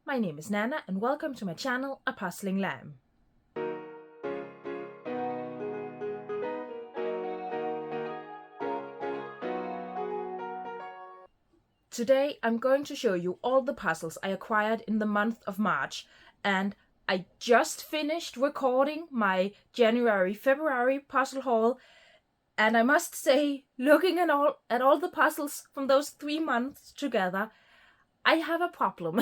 my name is Nana and welcome to my channel, A Puzzling Lamb. Today I'm going to show you all the puzzles I acquired in the month of March, and I just finished recording my January-February puzzle haul, and I must say, looking at all the puzzles from those 3 months together, I have a problem.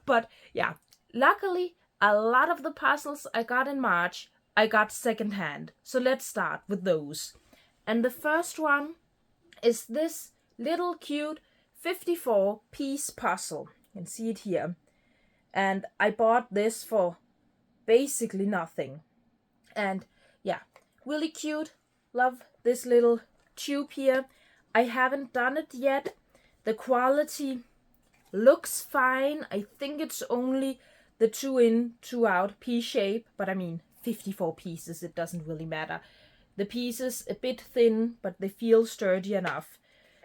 But yeah, luckily a lot of the puzzles I got in March I got secondhand, so let's start with those. And the first one is this little cute 54-piece puzzle. You can see it here. And I bought this for basically nothing. And yeah, really cute. Love this little tube here. I haven't done it yet. The quality looks fine. I think it's only the 2 in, 2 out piece shape, but I mean 54 pieces, it doesn't really matter. The pieces a bit thin, but they feel sturdy enough.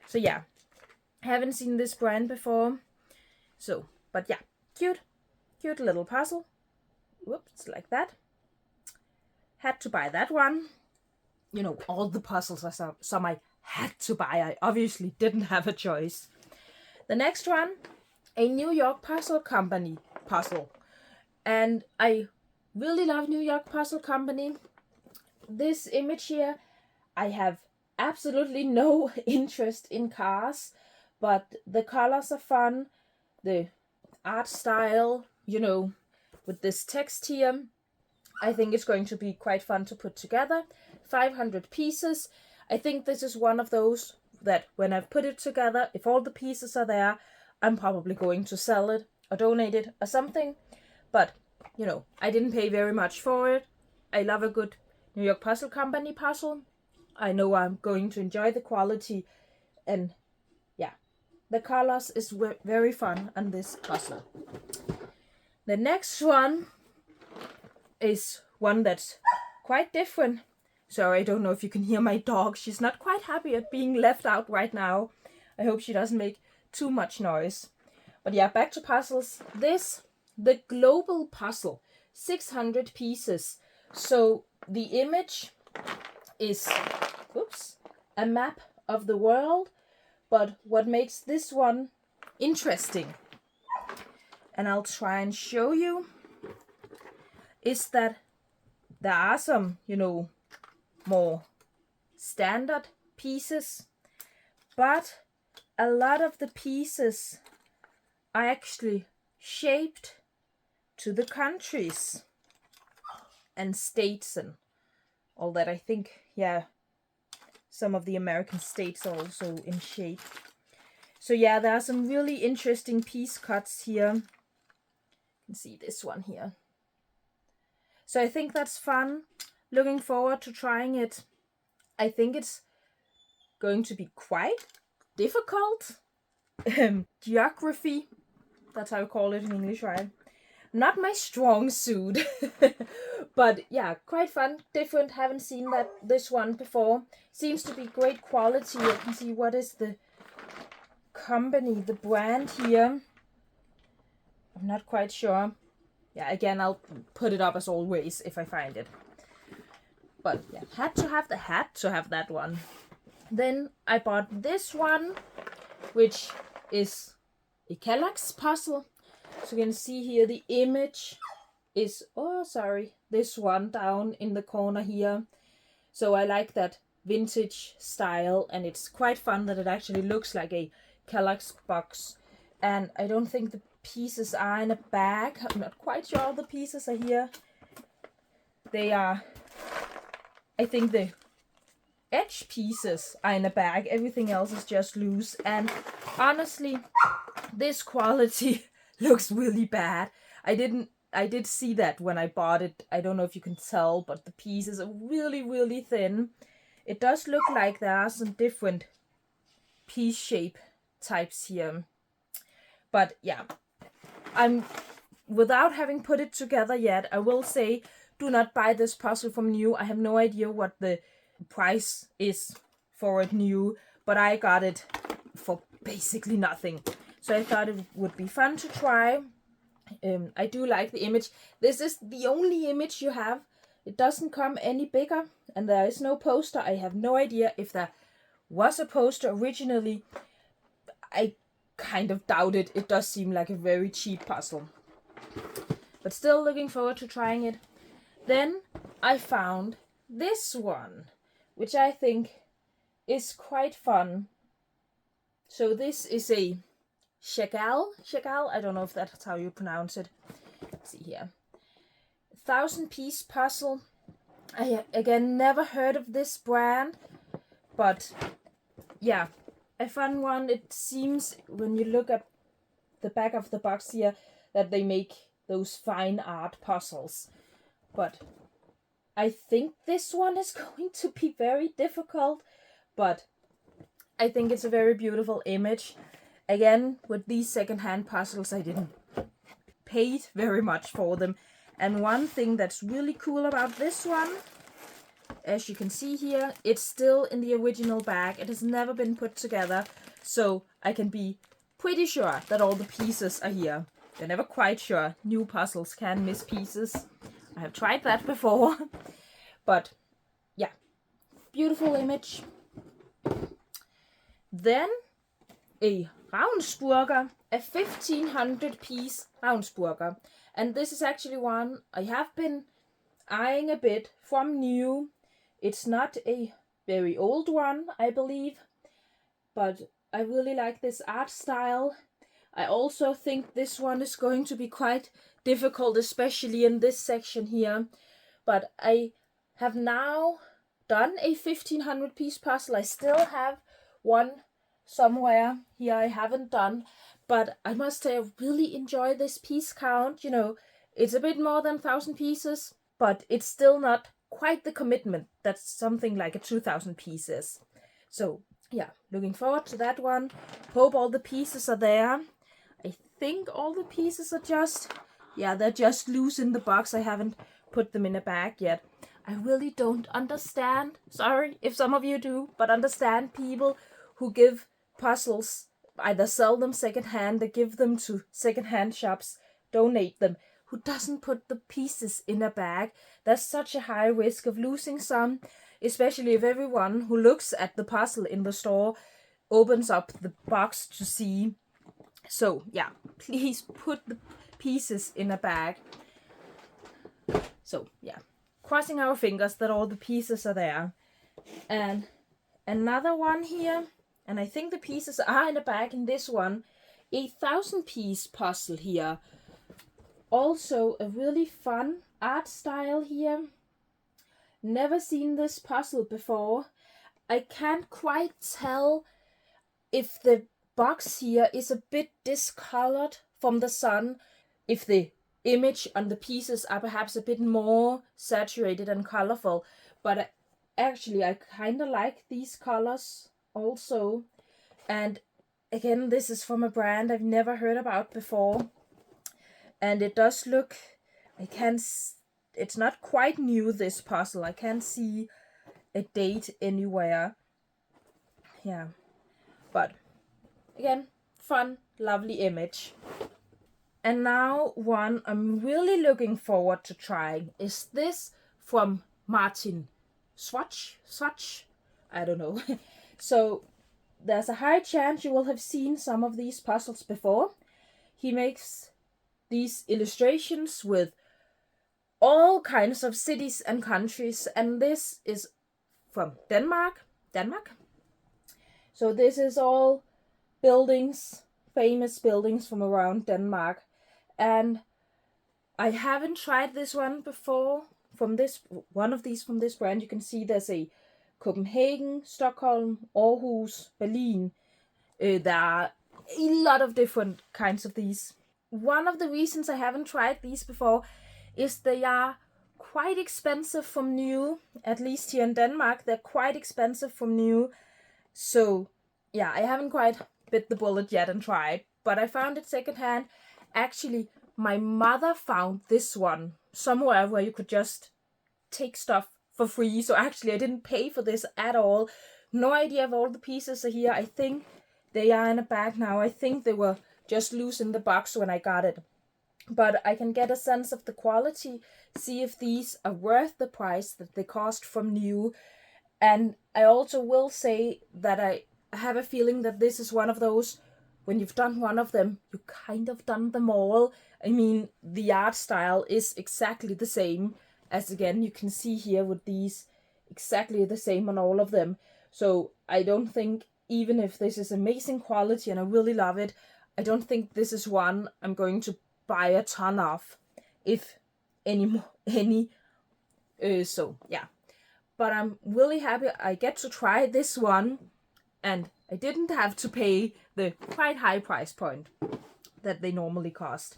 So yeah, haven't seen this brand before. So, but yeah, cute little puzzle. Whoops, like that. Had to buy that one. You know, all the puzzles are some I had to buy. I obviously didn't have a choice. The next one, a New York Puzzle Company puzzle. And I really love New York Puzzle Company. This image here, I have absolutely no interest in cars, but the colors are fun. The art style, you know, with this text here, I think it's going to be quite fun to put together. 500 pieces. I think this is one of those that when I've put it together, if all the pieces are there, I'm probably going to sell it or donate it or something. But, you know, I didn't pay very much for it. I love a good New York Puzzle Company puzzle. I know I'm going to enjoy the quality, and yeah, the colors is very fun on this puzzle. The next one is one that's quite different. So I don't know if you can hear my dog. She's not quite happy at being left out right now. I hope she doesn't make too much noise. But yeah, back to puzzles. The global puzzle, 600 pieces. So the image is, a map of the world. But what makes this one interesting, and I'll try and show you, is that there are some, you know, more standard pieces, but a lot of the pieces are actually shaped to the countries and states and all that. I think, yeah, some of the American states are also in shape. So yeah, there are some really interesting piece cuts here. You can see this one here. So I think that's fun. Looking forward to trying it. I think it's going to be quite difficult. Geography, that's how I call it in English, right? Not my strong suit. But yeah, quite fun, different. Haven't seen this one before. Seems to be great quality. You can see what is the company, the brand here. I'm not quite sure. Yeah, again, I'll put it up as always if I find it. But yeah, had to have that one. Then I bought this one, which is a Kellogg's puzzle. So you can see here the image is, this one down in the corner here. So I like that vintage style, and it's quite fun that it actually looks like a Kellogg's box. And I don't think the pieces are in a bag. I'm not quite sure all the pieces are here. They are, I think the edge pieces are in a bag. Everything else is just loose. And honestly, this quality looks really bad. I did see that when I bought it. I don't know if you can tell, but the pieces are really, really thin. It does look like there are some different piece shape types here. But yeah, without having put it together yet, I will say, do not buy this puzzle from new. I have no idea what the price is for it new, but I got it for basically nothing. so I thought it would be fun to try. I do like the image. This is the only image you have. It doesn't come any bigger, and there is no poster. I have no idea if there was a poster originally. I kind of doubt it. It does seem like a very cheap puzzle. But still looking forward to trying it. Then I found this one, which I think is quite fun. So this is a Chagall, I don't know if that's how you pronounce it. Let's see here. 1,000-piece puzzle. I again never heard of this brand, but yeah, I found one. It seems when you look at the back of the box here that they make those fine art puzzles. But I think this one is going to be very difficult, but I think it's a very beautiful image. Again, with these secondhand puzzles, I didn't pay very much for them. And one thing that's really cool about this one, as you can see here, it's still in the original bag. It has never been put together, so I can be pretty sure that all the pieces are here. They're never quite sure. New puzzles can miss pieces. I have tried that before. But yeah, beautiful image. Then a Ravensburger, a 1,500-piece Ravensburger. And this is actually one I have been eyeing a bit from new. It's not a very old one, I believe, but I really like this art style. I also think this one is going to be quite difficult, especially in this section here. But I have now done a 1,500-piece puzzle. I still have one somewhere here I haven't done. But I must say I really enjoy this piece count. You know, it's a bit more than 1,000 pieces, but it's still not quite the commitment that something like a 2,000 pieces. So yeah, looking forward to that one. Hope all the pieces are there. I think all the pieces are just, yeah, they're just loose in the box. I haven't put them in a bag yet. I really don't understand, sorry if some of you do, but understand people who give puzzles, either sell them secondhand, they give them to secondhand shops, donate them, who doesn't put the pieces in a bag. There's such a high risk of losing some, especially if everyone who looks at the puzzle in the store opens up the box to see. So yeah, please put the pieces in a bag. So yeah, crossing our fingers that all the pieces are there. And another one here, and I think the pieces are in a bag in this one, a 1,000-piece puzzle here. Also a really fun art style here. Never seen this puzzle before. I can't quite tell if the box here is a bit discolored from the sun, if the image on the pieces are perhaps a bit more saturated and colorful, but actually I kind of like these colors also. And again, this is from a brand I've never heard about before, and it does look, it's not quite new, this puzzle. I can't see a date anywhere. Yeah, but again, fun, lovely image. And now one I'm really looking forward to trying is this from Martin Swatch, I don't know. So there's a high chance you will have seen some of these puzzles before. He makes these illustrations with all kinds of cities and countries, and this is from Denmark. So this is all buildings, famous buildings from around Denmark. And I haven't tried this one before. From this brand, you can see there's a Copenhagen, Stockholm, Aarhus, Berlin. There are a lot of different kinds of these. One of the reasons I haven't tried these before is they are quite expensive from new. At least here in Denmark, they're quite expensive from new. So yeah, I haven't quite bit the bullet yet and tried, but I found it secondhand. Actually, my mother found this one somewhere where you could just take stuff for free. So actually, I didn't pay for this at all. No idea if all the pieces are here. I think they are in a bag now. I think they were just loose in the box when I got it. But I can get a sense of the quality, see if these are worth the price that they cost from new. And I also will say that I have a feeling that this is one of those, when you've done one of them, you kind of done them all. I mean, the art style is exactly the same, as again you can see here with these, exactly the same on all of them. So I don't think, even if this is amazing quality and I really love it, I don't think this is one I'm going to buy a ton of, if any. So yeah, but I'm really happy I get to try this one, and I didn't have to pay the quite high price point that they normally cost.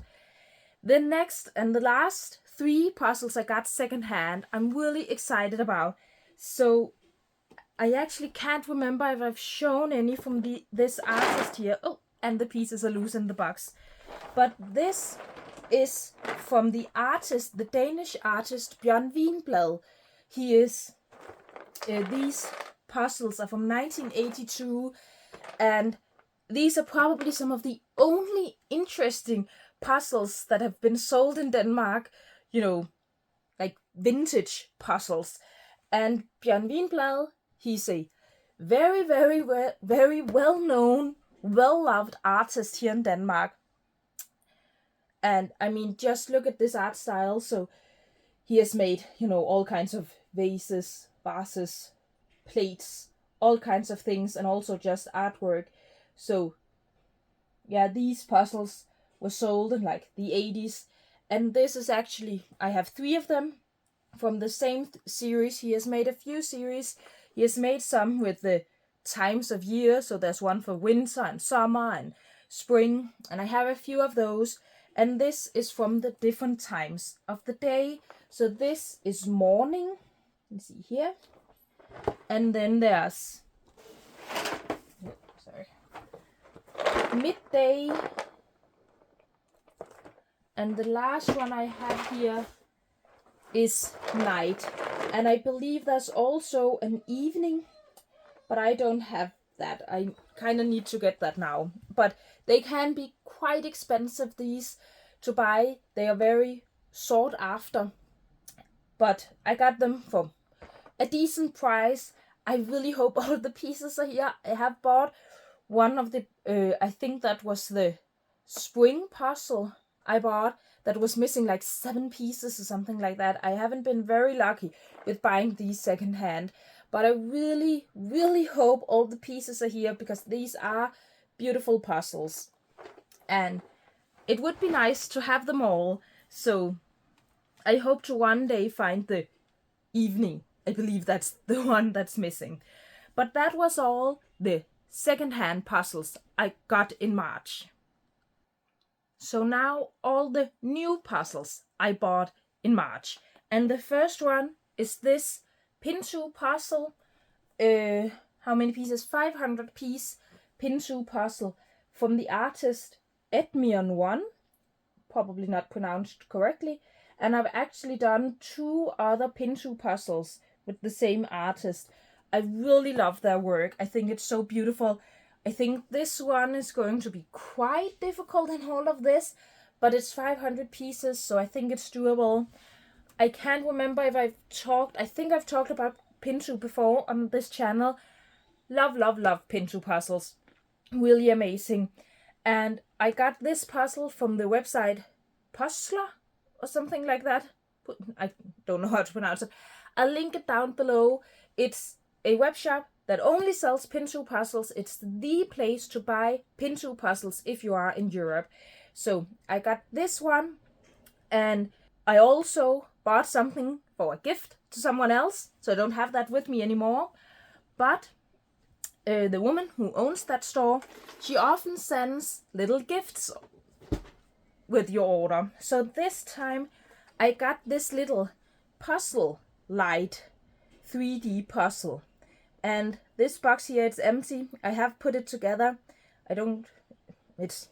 The next and the last 3 puzzles I got secondhand, I'm really excited about. So I actually can't remember if I've shown any from this artist here. Oh, and the pieces are loose in the box. But this is from the artist, the Danish artist Bjørn Wienblad. He is, these puzzles are from 1982, and these are probably some of the only interesting puzzles that have been sold in Denmark, you know, like vintage puzzles. And Bjørn Wienblad, he's a very, very well-known, well-loved artist here in Denmark. And I mean, just look at this art style. So he has made, you know, all kinds of vases, plates, all kinds of things, and also just artwork. So yeah, these puzzles were sold in like the 80s. And this is actually, I have 3 of them from the same series. He has made a few series. He has made some with the times of year. So there's one for winter and summer and spring. And I have a few of those. And this is from the different times of the day. So this is morning. You can see here. And then there's midday. And the last one I have here is night. And I believe there's also an evening, but I don't have that. I kind of need to get that now. But they can be quite expensive, these, to buy. They are very sought after. But I got them for a decent price. I really hope all of the pieces are here. I have bought one of the, I think that was the spring puzzle I bought that was missing like 7 pieces or something like that. I haven't been very lucky with buying these secondhand, but I really, really hope all the pieces are here, because these are beautiful puzzles. And it would be nice to have them all. So I hope to one day find the evening. I believe that's the one that's missing. But that was all the secondhand puzzles I got in March. So now all the new puzzles I bought in March. And the first one is this Pintoo puzzle. How many pieces? 500 piece Pintoo puzzle from the artist Edmion1. Probably not pronounced correctly. And I've actually done 2 other Pintoo puzzles with the same artist. I really love their work. I think it's so beautiful. I think this one is going to be quite difficult in all of this, but it's 500 pieces, so I think it's doable. I can't remember if I think I've talked about Pintoo before on this channel. Love Pintoo puzzles. Really amazing. And I got this puzzle from the website Puzzler or something like that. I don't know how to pronounce it. I'll link it down below. It's a web shop that only sells Pintoo puzzles. It's the place to buy Pintoo puzzles if you are in Europe. So I got this one, and I also bought something for a gift to someone else, so I don't have that with me anymore. But the woman who owns that store, she often sends little gifts with your order. So this time I got this little puzzle light 3D puzzle. And this box here, it's empty. I have put it together. It's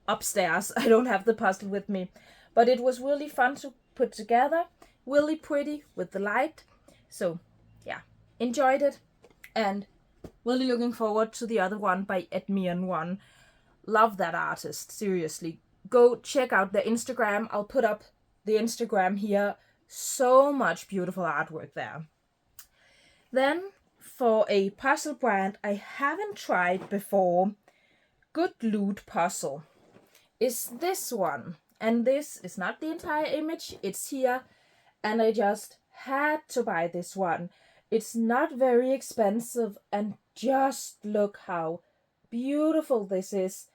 upstairs. I don't have the puzzle with me. But it was really fun to put together. Really pretty with the light. So, yeah, enjoyed it. And really looking forward to the other one by Edmion1. love that artist, seriously. Go check out their Instagram. I'll put up the Instagram here. So much beautiful artwork there. Then for a puzzle brand I haven't tried before, Good Loot Puzzle, is this one. And this is not the entire image, it's here. And I just had to buy this one. It's not very expensive, and just look how beautiful this is.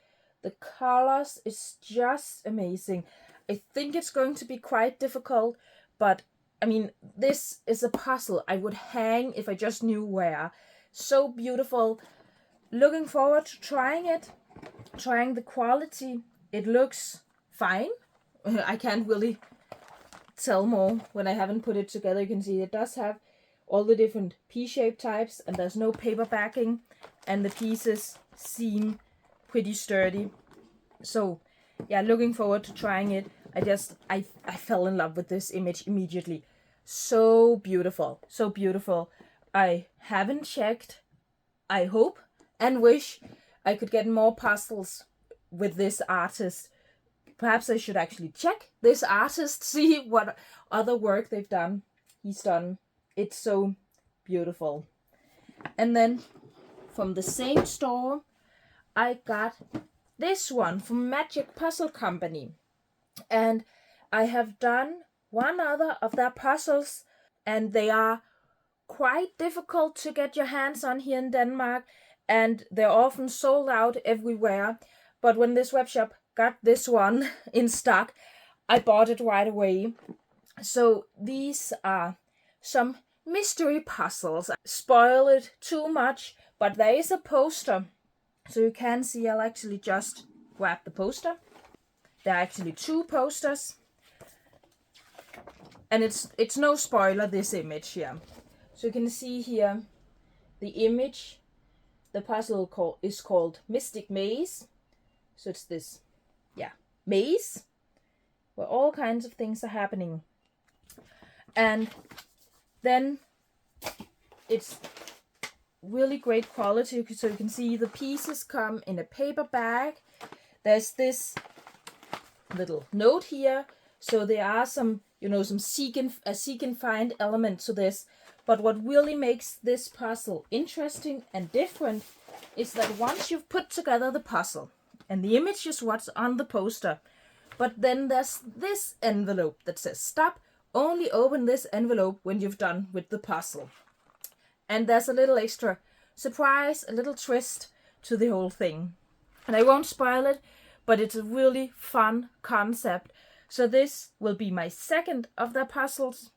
The colors is just amazing. I think it's going to be quite difficult, but I mean, this is a puzzle I would hang if I just knew where. So beautiful. Looking forward to trying it, trying the quality. It looks fine. I can't really tell more when I haven't put it together. You can see it does have all the different P-shape types, and there's no paper backing, and the pieces seem pretty sturdy. So yeah, looking forward to trying it. I fell in love with this image immediately. So beautiful, so beautiful. I haven't checked. I hope and wish I could get more puzzles with this artist. Perhaps I should actually check this artist, see what other work he's done. It's so beautiful. And then from the same store, I got this one from Magic Puzzle Company. And I have done one other of their puzzles, and they are quite difficult to get your hands on here in Denmark, and they're often sold out everywhere. But when this webshop got this one in stock, I bought it right away. So these are some mystery puzzles. I spoil it too much, but there is a poster. So you can see, I'll actually just grab the poster. There are actually two posters. And it's no spoiler, this image here. So you can see here the image. The puzzle is called Mystic Maze. So it's this, maze where all kinds of things are happening. And then it's really great quality. So you can see the pieces come in a paper bag. There's this little note here. So there are some, some seek and find element to this. But what really makes this puzzle interesting and different is that once you've put together the puzzle, and the image is what's on the poster, but then there's this envelope that says, stop, only open this envelope when you've done with the puzzle. And there's a little extra surprise, a little twist to the whole thing. And I won't spoil it, but it's a really fun concept. So this will be my second of the puzzles.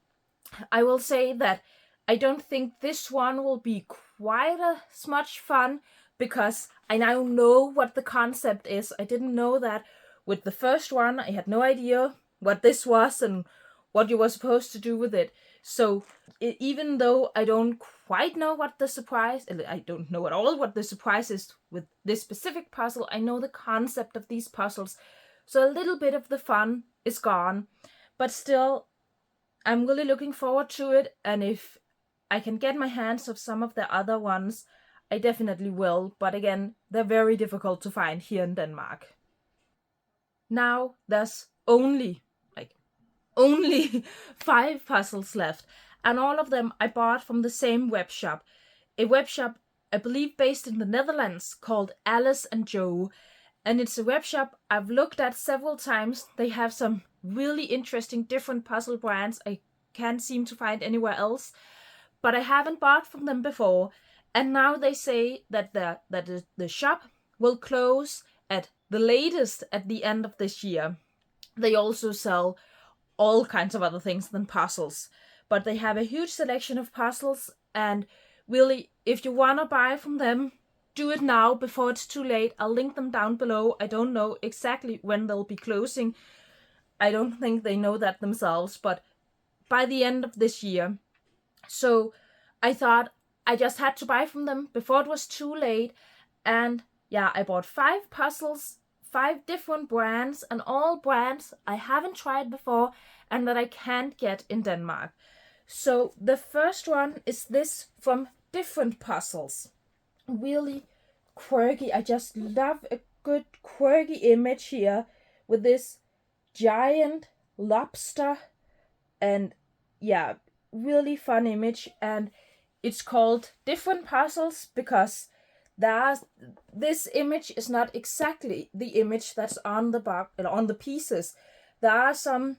I will say that I don't think this one will be quite as much fun, because I now know what the concept is. I didn't know that with the first one. I had no idea what this was and what you were supposed to do with it. So even though I don't quite know what the surprise, I don't know at all what the surprise is with this specific puzzle, I know the concept of these puzzles. So a little bit of the fun is gone, but still, I'm really looking forward to it. And if I can get my hands on some of the other ones, I definitely will. But again, they're very difficult to find here in Denmark. Now there's only 5 puzzles left, and all of them I bought from the same web shop. A web shop, I believe, based in the Netherlands called Alice+Jo. And it's a web shop I've looked at several times. They have some really interesting different puzzle brands I can't seem to find anywhere else. But I haven't bought from them before. And now they say that the shop will close at the latest at the end of this year. They also sell all kinds of other things than puzzles. But they have a huge selection of puzzles. And really, if you want to buy from them, do it now before it's too late. I'll link them down below. I don't know exactly when they'll be closing. I don't think they know that themselves, but by the end of this year. So I thought I just had to buy from them before it was too late. And yeah, I bought 5 puzzles, 5 different brands, and all brands I haven't tried before and that I can't get in Denmark. So the first one is this from Different Puzzles. Really quirky. I just love a good quirky image here with this giant lobster, and yeah, really fun image. And it's called different puzzles because this image is not exactly the image that's on the box, on the pieces. There are some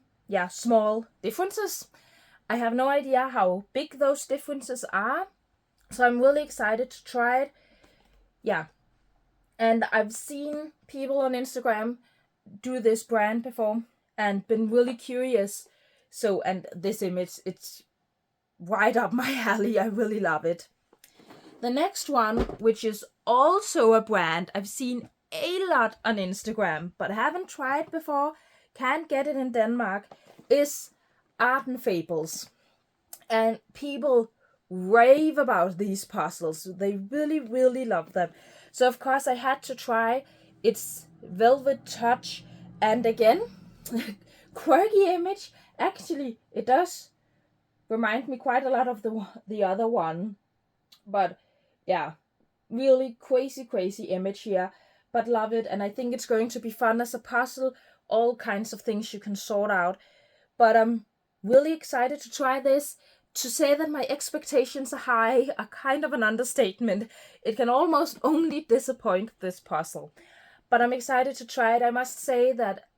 small differences. I have no idea how big those differences are, so I'm really excited to try it. Yeah, and I've seen people on Instagram do this brand before and been really curious. So, and this image, it's right up my alley. I really love it. The next one, which is also a brand I've seen a lot on Instagram but haven't tried before, can't get it in Denmark, is Art and Fables. And people rave about these puzzles. They really, really love them. So of course I had to try. It's velvet touch, and again, quirky image. Actually, it does remind me quite a lot of the other one, but yeah, really crazy image here, but love it. And I think it's going to be fun as a puzzle. All kinds of things you can sort out, but I'm really excited to try this. To say that my expectations are high are kind of an understatement. It can almost only disappoint this puzzle, but I'm excited to try it. I must say that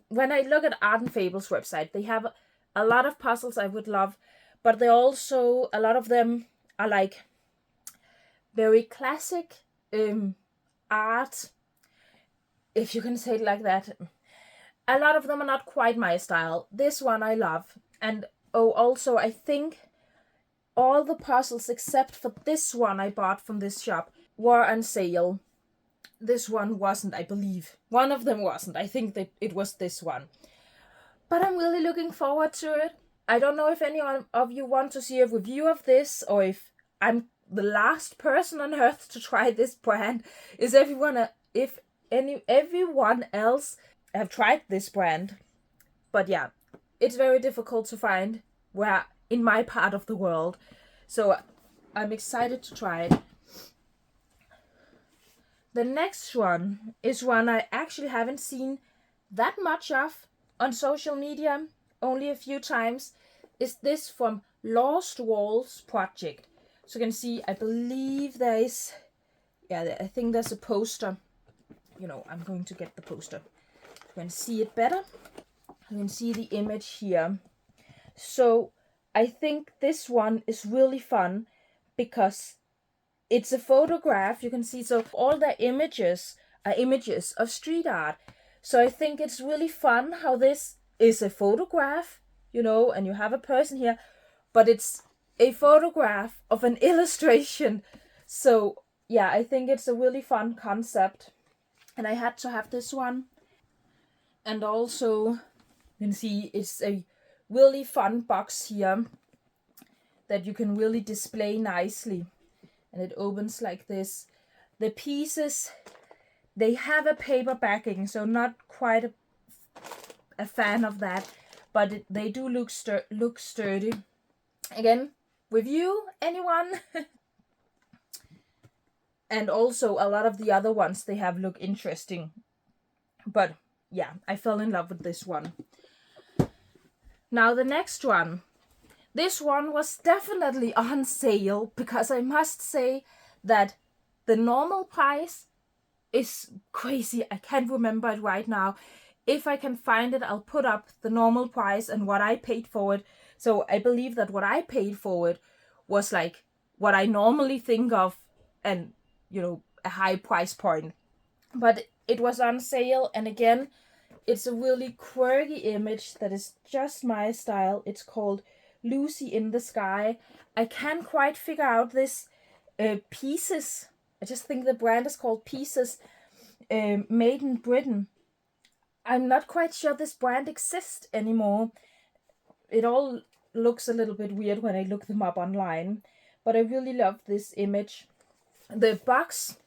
when I look at Art and Fables website, they have a lot of puzzles I would love, but they also, a lot of them are like very classic art, if you can say it like that. A lot of them are not quite my style. This one I love. And also I think all the puzzles except for this one I bought from this shop were on sale. This one wasn't, I believe. One of them wasn't. I think that it was this one. But I'm really looking forward to it. I don't know if anyone of you want to see a review of this, or if I'm the last person on earth to try this brand. Everyone else have tried this brand. But yeah, it's very difficult to find where in my part of the world. So I'm excited to try it. The next one is one I actually haven't seen that much of on social media, only a few times. Is this from Lost Walls Project. So you can see, I believe there is, I think there's a poster. I'm going to get the poster. You can see it better. You can see the image here. So I think this one is really fun because it's a photograph. You can see, so all the images are images of street art. So I think it's really fun how this is a photograph, and you have a person here, but it's a photograph of an illustration. So yeah, I think it's a really fun concept, and I had to have this one. And also, you can see it's a really fun box here that you can really display nicely, and it opens like this. The pieces, they have a paper backing, so not quite a fan of that, but they do look sturdy. Again, review, anyone? And also a lot of the other ones they have look interesting, but yeah, I fell in love with this one. Now the next one. This one was definitely on sale, because I must say that the normal price is crazy. I can't remember it right now. If I can find it, I'll put up the normal price and what I paid for it. So I believe that what I paid for it was like what I normally think of, and a high price point. But it was on sale, and again, it's a really quirky image that is just my style. It's called Lucy in the Sky. I can't quite figure out this Pieces. I just think the brand is called Pieces, made in Britain. I'm not quite sure this brand exists anymore. It all looks a little bit weird when I look them up online, but I really love this image. The box,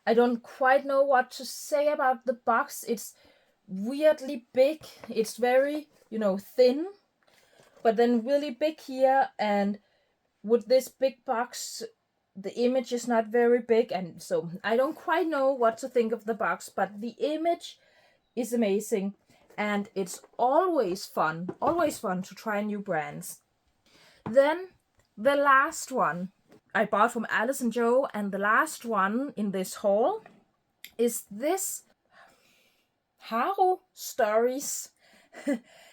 I don't quite know what to say about the box. It's weirdly big. It's very, thin, but then really big here. And with this big box, the image is not very big, and so I don't quite know what to think of the box, but the image is amazing, and it's always fun to try new brands. Then the last one I bought from Alice+Jo, and the last one in this haul is this Haru Stories.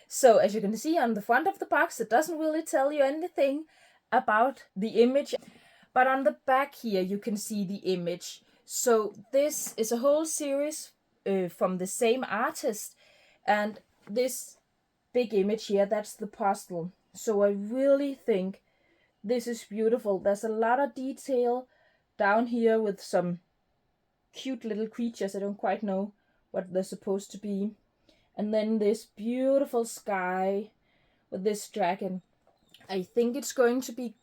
So as you can see on the front of the box, it doesn't really tell you anything about the image, but on the back here you can see the image. So this is a whole series from the same artist, and this big image here, that's the puzzle. So I really think this is beautiful. There's a lot of detail down here with some cute little creatures. I don't quite know what they're supposed to be. And then this beautiful sky with this dragon. I think it's going to be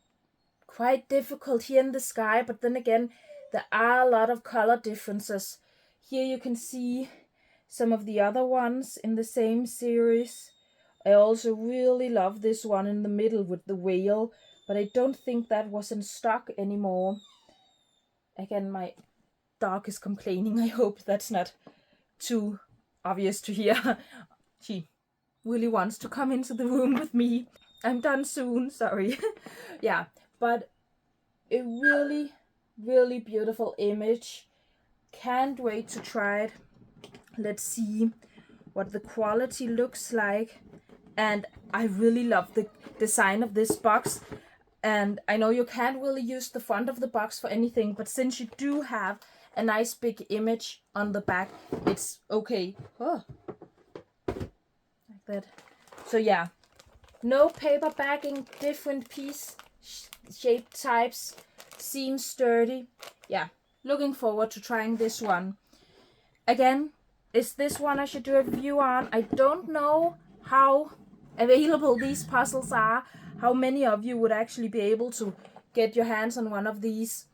quite difficult here in the sky, but then again, there are a lot of color differences. Here you can see some of the other ones in the same series. I also really love this one in the middle with the whale, but I don't think that was in stock anymore. Again, my dog is complaining. I hope that's not too obvious to hear. She really wants to come into the room with me. I'm done soon, sorry. Yeah, but a really, really beautiful image. Can't wait to try it. Let's see what the quality looks like. And I really love the design of this box. And I know you can't really use the front of the box for anything, but since you do have a nice big image on the back, it's okay. Oh, like that. So yeah, no paper backing, different piece shape types, seems sturdy. Yeah, looking forward to trying this one. Again, is this one I should do a review on? I don't know how available these puzzles are, how many of you would actually be able to get your hands on one of these.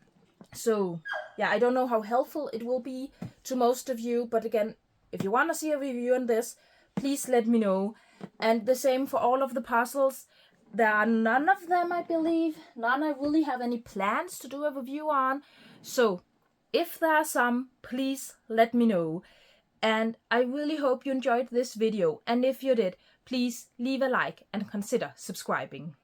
So yeah, I don't know how helpful it will be to most of you, but again, if you want to see a review on this, please let me know. And the same for all of the puzzles. There are none of them, I believe, none I really have any plans to do a review on. So if there are some, please let me know. And I really hope you enjoyed this video, and if you did, please leave a like and consider subscribing.